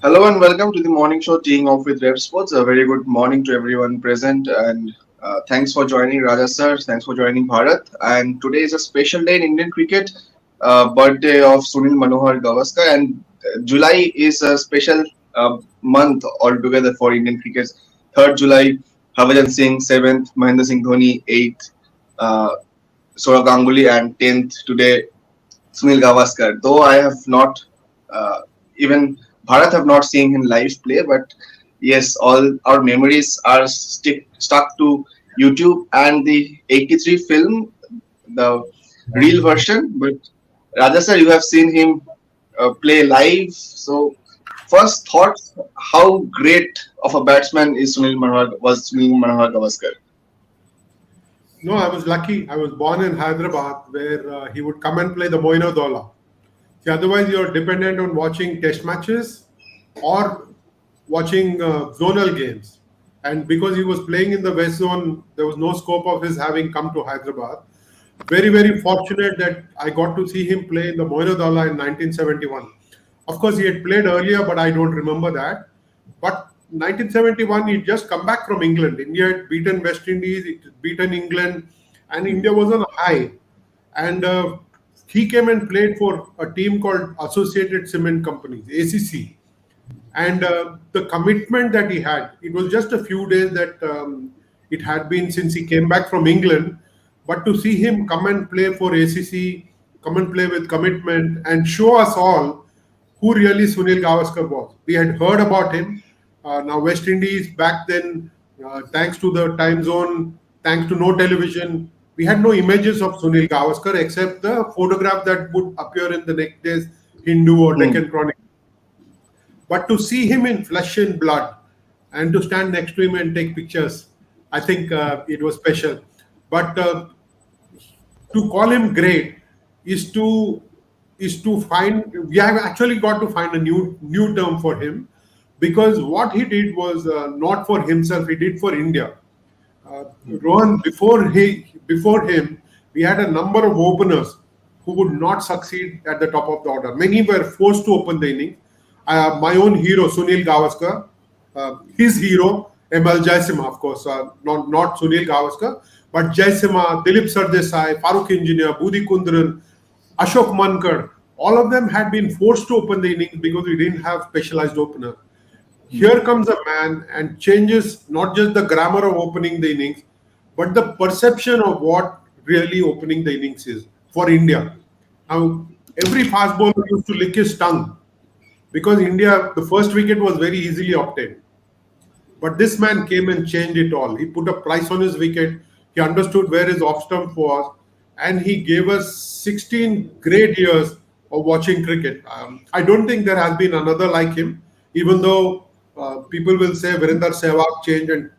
Hello and welcome to the morning show teeing off with Revsportz. A very good morning to everyone present and thanks for joining Raja sir. Thanks for joining Bharat. And today is a special day in Indian cricket, birthday of Sunil Manohar Gavaskar, and July is a special month altogether for Indian cricket. 3rd July, Harbhajan Singh, 7th, Mahendra Singh Dhoni, 8th, uh, Saurav Ganguly, and 10th today Sunil Gavaskar. Though I have not even Bharat have not seen him live play, but yes, all our memories are stuck to YouTube and the 83 film, the real version. But Raja sir, you have seen him play live. So first thoughts, how great of a batsman is Sunil Manohar Gavaskar? No, I was lucky. I was born in Hyderabad where he would come and play the Moino Dola. See, otherwise, you're dependent on watching test matches or watching zonal games. And because he was playing in the West Zone, there was no scope of his having come to Hyderabad. Very, very fortunate that I got to see him play in the Moino Dola in 1971. Of course, he had played earlier, but I don't remember that. But 1971, he'd just come back from England. India had beaten West Indies, it had beaten England, and India was on a high. And he came and played for a team called Associated Cement Companies, ACC. And the commitment that he had, it was just a few days that it had been since he came back from England. But to see him come and play for ACC, come and play with commitment, and show us all who really Sunil Gavaskar was. We had heard about him. Now, West Indies back then, thanks to the time zone, thanks to no television, we had no images of Sunil Gavaskar except the photograph that would appear in the next day's Hindu or Deccan Chronicle. But to see him in flesh and blood and to stand next to him and take pictures, I think it was special. But to call him great is to find, we have actually got to find a new term for him, because what he did was not for himself, he did for India. Rohan, before him, we had a number of openers who would not succeed at the top of the order. Many were forced to open the innings. My own hero, Sunil Gavaskar, his hero, ML Jaisimha, of course, not Sunil Gavaskar, but Jaisimha, Dilip Sardesai, Farooq Engineer, Budi Kundaran, Ashok Mankar, all of them had been forced to open the innings because we didn't have specialized opener. Here comes a man and changes not just the grammar of opening the innings, but the perception of what really opening the innings is for India. Now, every fast bowler used to lick his tongue because India, the first wicket was very easily obtained. But this man came and changed it all. He put a price on his wicket. He understood where his off stump was, and he gave us 16 great years of watching cricket. I don't think there has been another like him, even though people will say Virender Sehwag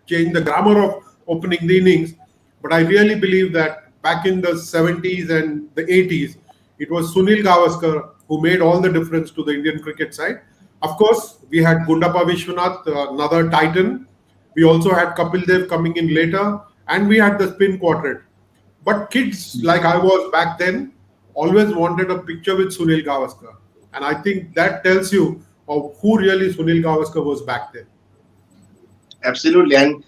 changed the grammar of opening the innings. But I really believe that back in the 70s and the 80s, it was Sunil Gavaskar who made all the difference to the Indian cricket side. Of course, we had Gundappa Vishwanath, another titan. We also had Kapil Dev coming in later, and we had the spin quartet. But kids like I was back then always wanted a picture with Sunil Gavaskar. And I think that tells you of who really Sunil Gavaskar was back then. Absolutely, and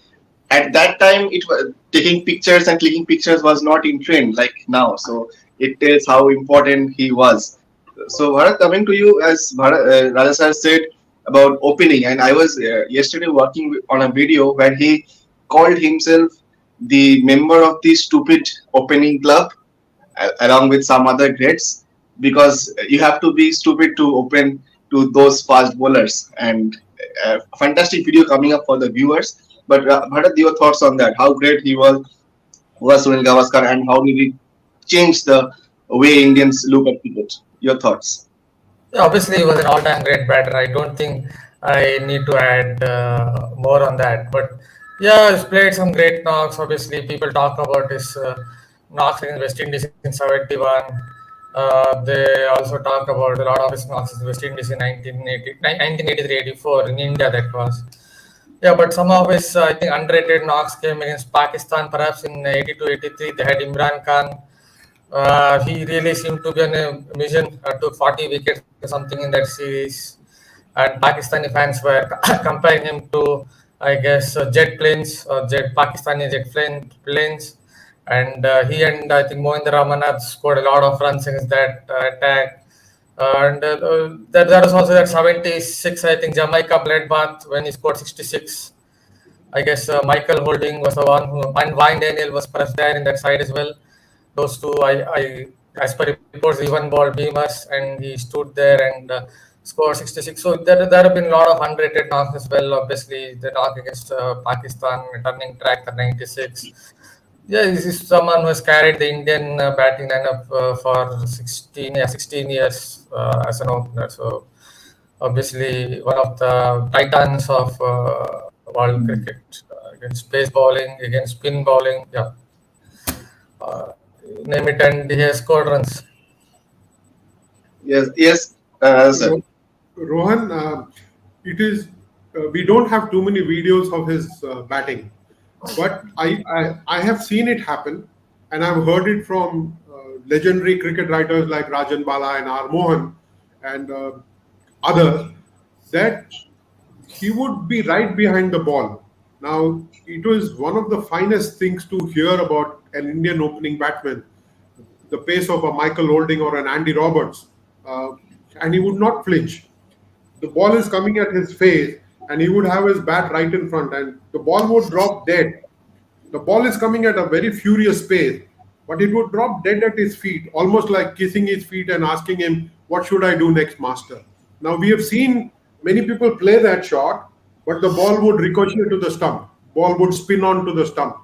at that time, it was taking pictures and clicking pictures was not in trend like now. So it tells how important he was. So Bharat, coming to you, as Raja sir said about opening, and I was yesterday working on a video where he called himself the member of the stupid opening club along with some other greats, because you have to be stupid to open to those fast bowlers. And fantastic video coming up for the viewers. But Bharat, your thoughts on that? How great he was Sunil Gavaskar, and how did he change the way Indians look at cricket? Your thoughts? Yeah, obviously, he was an all-time great batter. I don't think I need to add more on that. But yeah, he's played some great knocks. Obviously, people talk about his knocks in West Indies in 71. They also talked about a lot of his knocks in West Indies in 1983-84 in India, that was. Yeah, but some of his, I think, underrated knocks came against Pakistan, perhaps in 82-83. They had Imran Khan. He really seemed to be on a mission, took 40 wickets or something in that series. and Pakistani fans were comparing him to, I guess, jet planes or Pakistani planes. And he and I think Mohinder Ramanuj scored a lot of runs against that attack. There was also that 76, I think, Jamaica bloodbath when he scored 66. I guess Michael Holding was the one who, and Wayne Daniel was perhaps there in that side as well. Those two, as per reports, even ball beamers, and he stood there and scored 66. So there have been a lot of underrated knocks as well. Obviously, the knock against Pakistan, turning track at 96. Yeah, this is someone who has carried the Indian batting lineup for 16 years as an opener. So obviously one of the titans of world cricket against pace bowling, against spin bowling. Yeah, uh, name it, and he has scored runs. Yes, yes, sir. Rohan, it is we don't have too many videos of his batting, but I have seen it happen, and I've heard it from legendary cricket writers like Rajan Bala and R. Mohan and others that he would be right behind the ball. Now, it was one of the finest things to hear about an Indian opening batsman, the pace of a Michael Holding or an Andy Roberts, uh, and he would not flinch. The ball is coming at his face, and he would have his bat right in front, and the ball would drop dead. The ball is coming at a very furious pace, but it would drop dead at his feet, almost like kissing his feet and asking him, "What should I do next, master?" Now, we have seen many people play that shot, but the ball would ricochet to the stump. Ball would spin onto the stump.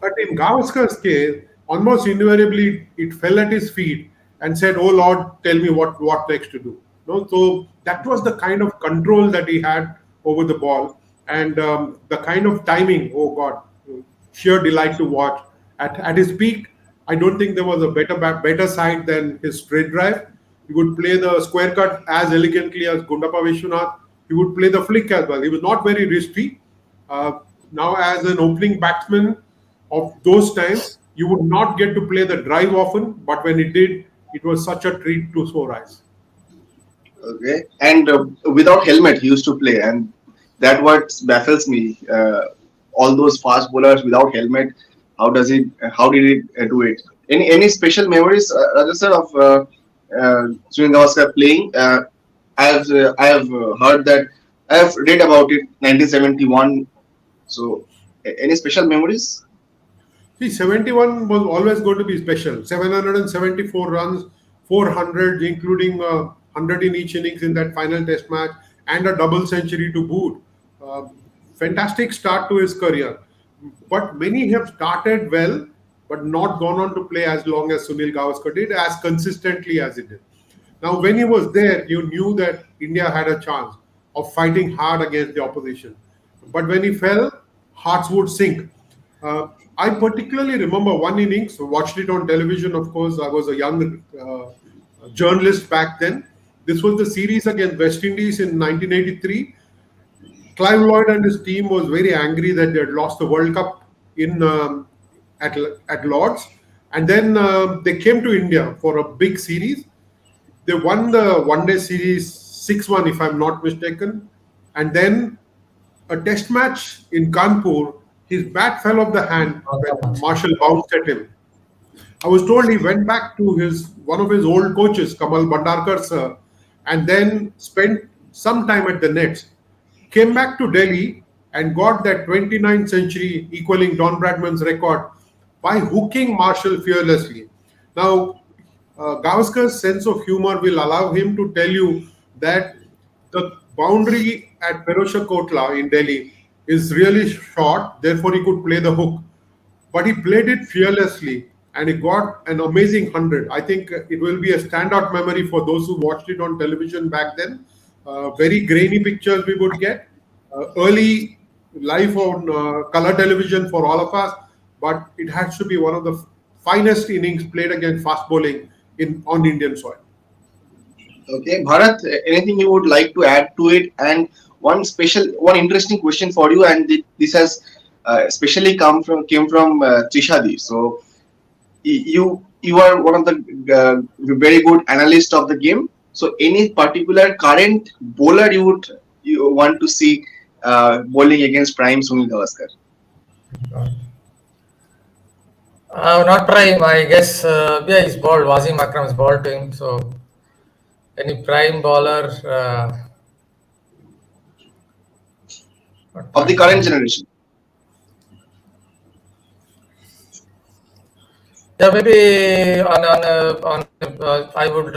But in Gavaskar's case, almost invariably it fell at his feet and said, "Oh Lord, tell me what next to do." No, so that was the kind of control that he had over the ball, and the kind of timing. Oh God, sheer delight to watch. At his peak, I don't think there was a better side than his straight drive. He would play the square cut as elegantly as Gundappa Vishwanath. He would play the flick as well. He was not very risky. Now, as an opening batsman of those times, you would not get to play the drive often, but when it did, it was such a treat to sore eyes. Okay, and without helmet, he used to play, and that what baffles me. All those fast bowlers without helmet, how does it? How did it do it? Any special memories, Raja sir, of Sunil Gavaskar playing? I have heard that. I have read about it, 1971. So, any special memories? See, 71 was always going to be special. 774 runs, 400, including 100 in each innings in that final test match, and a double century to boot. Uh, Fantastic start to his career. But many have started well, but not gone on to play as long as Sunil Gavaskar did, as consistently as he did. Now, when he was there, you knew that India had a chance of fighting hard against the opposition. But when he fell, hearts would sink. I particularly remember one innings, watched it on television, of course. I was a young journalist back then. This was the series against West Indies in 1983. Clive Lloyd and his team was very angry that they had lost the World Cup in at Lords, and then they came to India for a big series. They won the one-day series 6-1, if I'm not mistaken, and then a test match in Kanpur. His bat fell off the hand when Marshall bounced at him. I was told he went back to his one of his old coaches, Kamal Bhandarkar sir, and then spent some time at the nets. Came back to Delhi and got that 29th century, equaling Don Bradman's record by hooking Marshall fearlessly. Now, Gavaskar's sense of humor will allow him to tell you that the boundary at Ferozshah Kotla in Delhi is really short, therefore he could play the hook. But he played it fearlessly and he got an amazing 100. I think it will be a standout memory for those who watched it on television back then. Very grainy pictures we would get. Early life on color television for all of us, but it has to be one of the finest innings played against fast bowling on Indian soil. Okay, Bharat, anything you would like to add to it? And one interesting question for you, and this has especially came from Trishadi. So you are one of the very good analyst of the game. So any particular current bowler you want to see bowling against prime Sunil Gavaskar? Not prime, I guess. Yeah, he's bald. Wasim Akram is bald to him. So any prime bowler, not Of the prime current bowler. generation? Yeah, maybe I would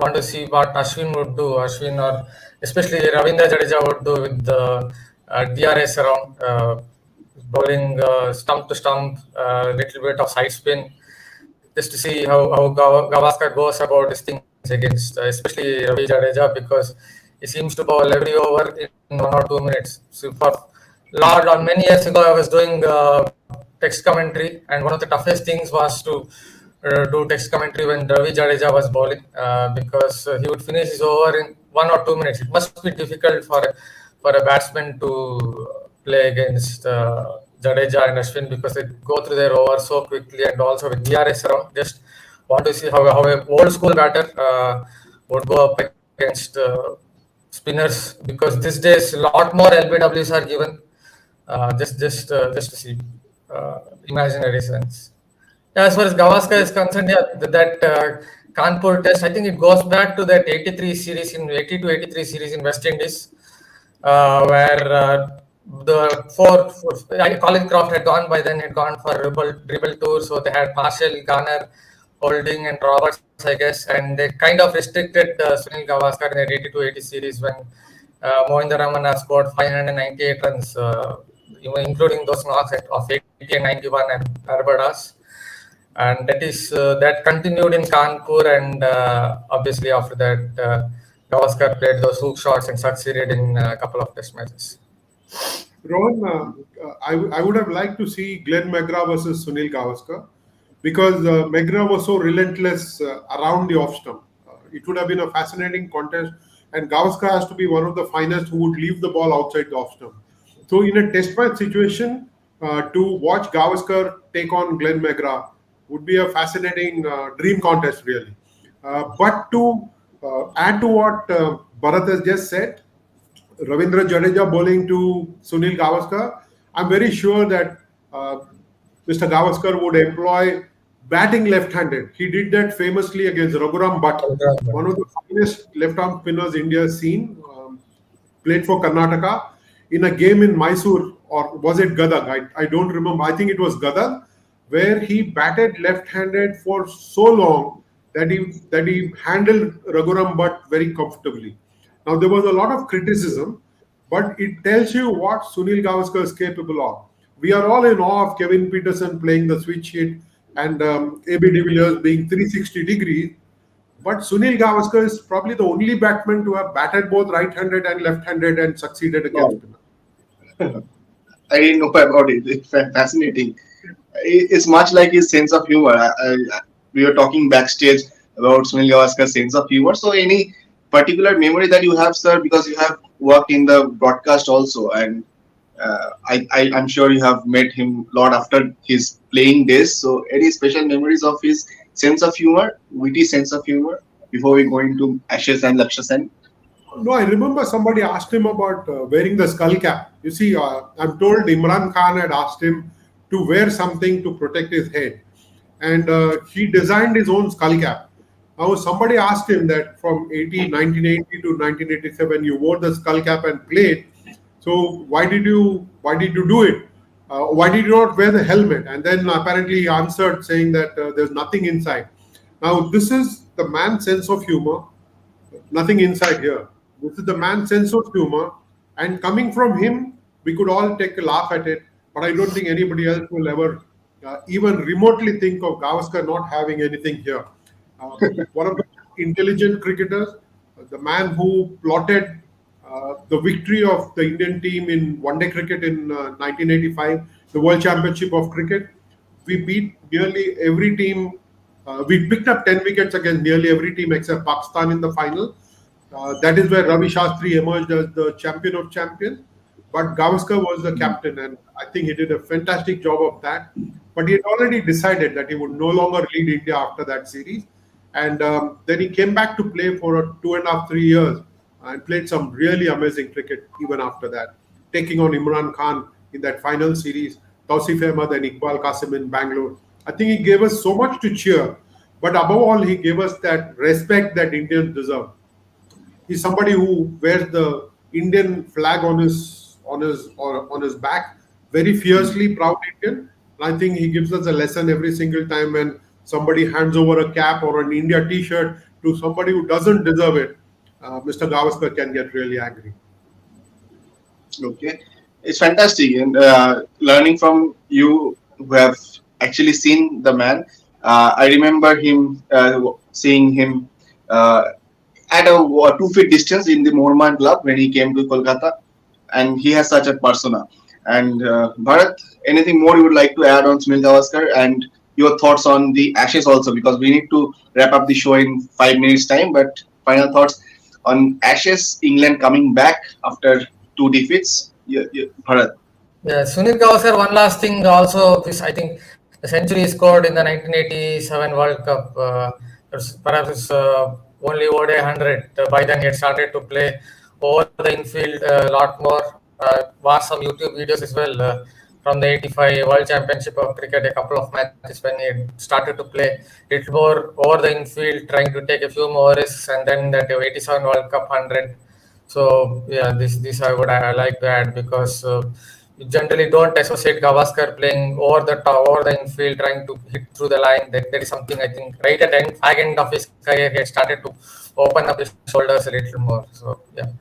want to see what Ashwin would do. Ashwin or especially Ravindra Jadeja would do with the DRS around, bowling stump to stump, little bit of side spin, just to see how Gavaskar goes about his things against, especially Ravi Jadeja, because he seems to bowl every over in 1 or 2 minutes. So for many years ago, I was doing text commentary, and one of the toughest things was to do text commentary when Ravi Jadeja was bowling, because he would finish his over in 1 or 2 minutes. It must be difficult for a batsman to play against Jadeja and Ashwin, because they go through their over so quickly, and also with DRS around. Just want to see how a old school batter would go up against spinners, because these days a lot more LBWs are given. Just to see imaginary sense. Yeah, as far as Gavaskar is concerned, yeah, that Kanpur test, I think it goes back to that 83 series in 82 83 series in West Indies, where the Colin Croft had gone by then, had gone for dribble tour, so they had Marshall, Garner, Holding, and Roberts, I guess, and they kind of restricted Sunil Gavaskar in the 82-80 series when Mohinder Raman has scored 598 runs, including those knocks of 80 and 91 and Barbados. And that continued in Kanpur, and obviously after that, Gavaskar played those hook shots and succeeded in a couple of test matches. Rohan, I would have liked to see Glenn McGrath versus Sunil Gavaskar, because McGrath was so relentless around the off stump. It would have been a fascinating contest, and Gavaskar has to be one of the finest who would leave the ball outside the off stump. So in a test match situation, to watch Gavaskar take on Glenn McGrath would be a fascinating dream contest, really. But to add to what Bharat has just said, Ravindra Jadeja bowling to Sunil Gavaskar, I'm very sure that Mr. Gavaskar would employ batting left-handed. He did that famously against Raghuram Bhatt, one of the finest left-arm spinners India has seen. Played for Karnataka in a game in Mysore, or was it Gadag? I don't remember. I think it was Gadag, where he batted left-handed for so long that he handled Raghuram Bhatt very comfortably. Now, there was a lot of criticism, but it tells you what Sunil Gavaskar is capable of. We are all in awe of Kevin Peterson playing the switch hit and AB de Villiers being 360 degrees. But Sunil Gavaskar is probably the only batsman to have batted both right-handed and left-handed and succeeded against him. I didn't know about it. It's fascinating. It's much like his sense of humor. We were talking backstage about Sunil Gavaskar's sense of humor. So, any particular memory that you have, sir, because you have worked in the broadcast also, and I'm sure you have met him a lot after his playing days. So, any special memories of his sense of humor, witty sense of humor, before we go into Ashes and Lakshya Sen? No, I remember somebody asked him about wearing the skull cap. You see, I'm told Imran Khan had asked him to wear something to protect his head, and he designed his own skull cap. Now, somebody asked him that from 1980 to 1987, you wore the skull cap and played. So why did you do it? Why did you not wear the helmet? And then apparently he answered saying that there's nothing inside. Now, this is the man's sense of humor. Nothing inside here. This is the man's sense of humor. And coming from him, we could all take a laugh at it. But I don't think anybody else will ever even remotely think of Gavaskar not having anything here. One of the intelligent cricketers, the man who plotted the victory of the Indian team in one-day cricket in 1985, the World Championship of Cricket. We beat nearly every team. We picked up 10 wickets against nearly every team except Pakistan in the final. That is where Ravi Shastri emerged as the champion of champions. But Gavaskar was the captain, and I think he did a fantastic job of that. But he had already decided that he would no longer lead India after that series. And then he came back to play for 2.5, 3 years and played some really amazing cricket even after that, taking on Imran Khan in that final series, Tausif Ahmed and Iqbal Qasim in Bangalore. I think he gave us so much to cheer, but above all, he gave us that respect that Indians deserve. He's somebody who wears the Indian flag on his back, very fiercely proud Indian. And I think he gives us a lesson every single time when somebody hands over a cap or an India T-shirt to somebody who doesn't deserve it. Mr. Gavaskar can get really angry. Okay, it's fantastic, and learning from you who have actually seen the man. I remember seeing him at a 2 feet distance in the Moorman Club when he came to Kolkata, and he has such a persona. And Bharat, anything more you would like to add on Sunil Gavaskar and your thoughts on the Ashes also, because we need to wrap up the show in 5 minutes time. But final thoughts on Ashes, England coming back after 2 defeats. Bharat. Yeah, Sunil Gavaskar, one last thing also, is I think the century he scored in the 1987 World Cup, perhaps his only ODI 100. By then he had started to play over the infield a lot more. Watched some YouTube videos as well from the 85 World Championship of Cricket, a couple of matches when he started to play little more over the infield, trying to take a few more risks, and then that 87 World Cup 100. So yeah, this I like to add because you generally don't associate Gavaskar playing over the top, over the infield, trying to hit through the line. That is something I think right at the end of his career he had started to open up his shoulders a little more. So yeah.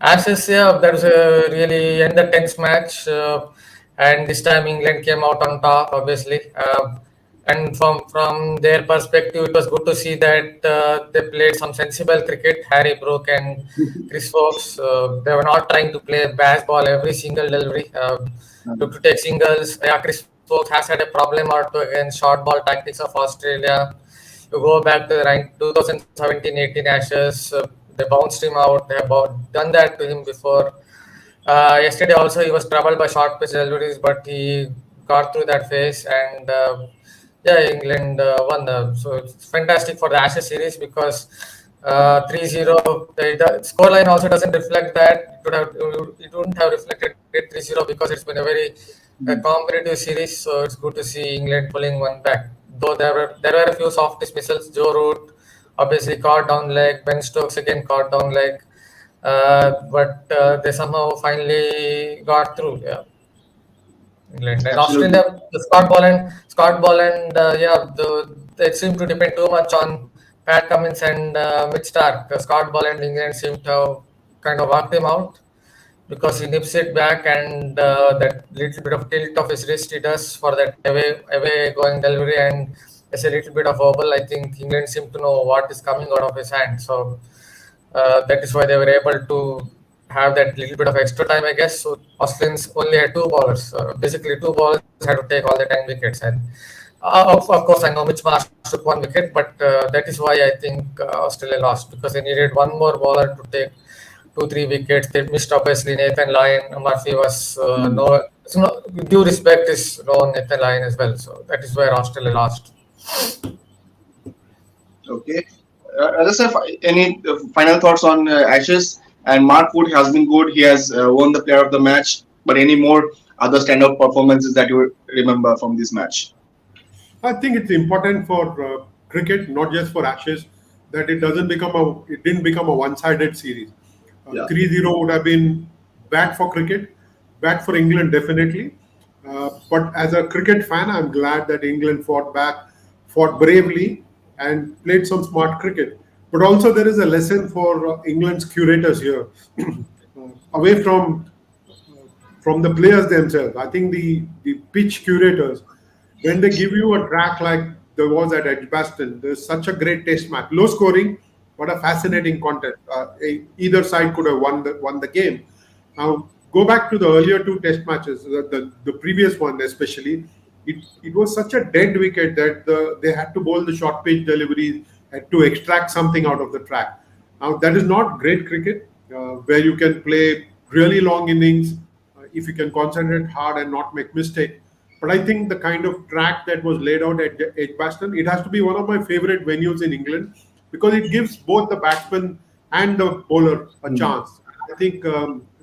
Ashes, yeah, that was a really end the tense match, and this time England came out on top, obviously. And from their perspective, it was good to see that they played some sensible cricket. Harry Brook and Chris Fox, they were not trying to play baseball every single delivery to take singles. Yeah, Chris Fox has had a problem or two against short ball tactics of Australia. You go back to the 2017-18 Ashes, they bounced him out. They have done that to him before. Yesterday also he was troubled by short pitch deliveries, but he got through that phase and yeah, England won. So it's fantastic for the Ashes series because 3-0. The scoreline also doesn't reflect that. It wouldn't have reflected it 3-0 because it's been a very competitive series. So it's good to see England pulling one back. Though there were a few soft dismissals. Joe Root obviously caught down leg. Ben Stokes again caught down leg. But they somehow finally got through. Yeah. England and Absolutely. Australia, Scott Boland, they seem to depend too much on Pat Cummins and Mitch Stark. Scott Boland, England seem to have kind of worked him out because he nips it back and that little bit of tilt of his wrist he does for that away going delivery, and there's a little bit of wobble. I think England seem to know what is coming out of his hand, so that is why they were able to have that little bit of extra time, I guess. So Australians only had two bowlers. Basically, two bowlers had to take all the 10 wickets. And of course, I know Mitch Marsh took 1 wicket, but that is why I think Australia lost because they needed one more bowler to take 2-3 wickets. They missed obviously Nathan Lyon. Murphy was due respect is no Nathan Lyon as well. So that is where Australia lost. Okay. Sir, any final thoughts on Ashes? And Mark Wood has been good. He has won the player of the match. But any more other stand-up performances that you remember from this match? I think it's important for cricket, not just for Ashes, that it didn't become a one-sided series. 3-0 would have been bad for cricket, bad for England definitely. But as a cricket fan, I'm glad that England fought back, fought bravely, and played some smart cricket. But also there is a lesson for England's curators here, away from the players themselves. I think the pitch curators, when they give you a track like there was at Edgbaston, there's such a great test match, low scoring, but a fascinating contest. Either side could have won the game. Now go back to the earlier two test matches, the previous one especially. It was such a dead wicket that they had to bowl the short pitch deliveries to extract something out of the track. Now that is not great cricket, where you can play really long innings if you can concentrate hard and not make mistake. But I think the kind of track that was laid out at Edgbaston, it has to be one of my favorite venues in England because it gives both the batsman and the bowler a chance. I think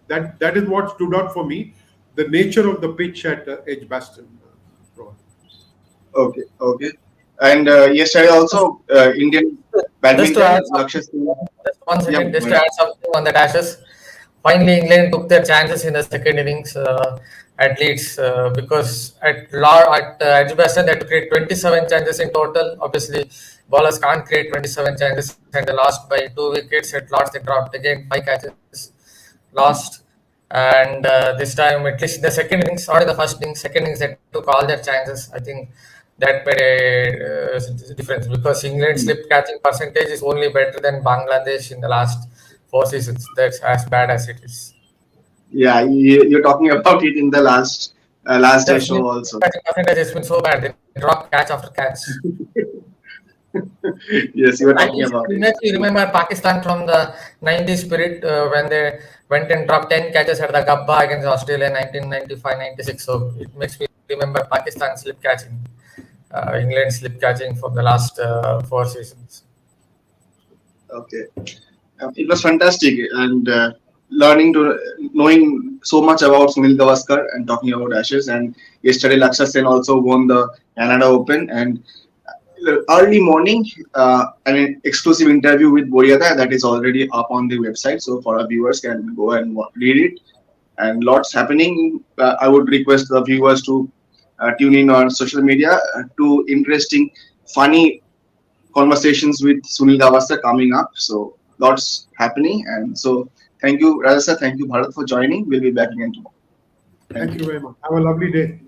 that is what stood out for me, the nature of the pitch at Edgbaston. Rohan. Okay, okay. And yesterday also Indian Just to add badminton, Lakshya something, Singh. just one Yeah, second, go just to ahead. add something on that Ashes. Finally, England took their chances in the second innings at Leeds because at Edgbaston they had to create 27 chances in total. Obviously, bowlers can't create 27 chances, and they lost by 2 wickets. At Lords, they dropped again 5 catches, lost. And this time, at least in the second innings, not in the first innings, second innings, they took all their chances. I think that made a difference because England's slip catching percentage is only better than Bangladesh in the last 4 seasons. That's as bad as it is. Yeah, you're talking about it in the last day The show slip also. catching percentage has been so bad. They drop catch after catch. Yes, you were At talking least about it it. makes me remember Pakistan from the 90s spirit when they went and dropped 10 catches at the Gabba against Australia in 1995-96. So it makes me remember Pakistan slip catching, England slip catching for the last 4 seasons. Okay. It was fantastic and knowing so much about Sunil Gavaskar and talking about Ashes. And yesterday, Lakshya Sen also won the Canada Open. And early morning, an exclusive interview with Boryata that is already up on the website. So for our viewers can go and read it. And lots happening. I would request the viewers to tune in on social media to interesting, funny conversations with Sunil Gavaskar coming up. So lots happening, and so thank you, Raja sir. Thank you, Bharat, for joining. We'll be back again tomorrow. Thank Thank you. you very much. Have a lovely day.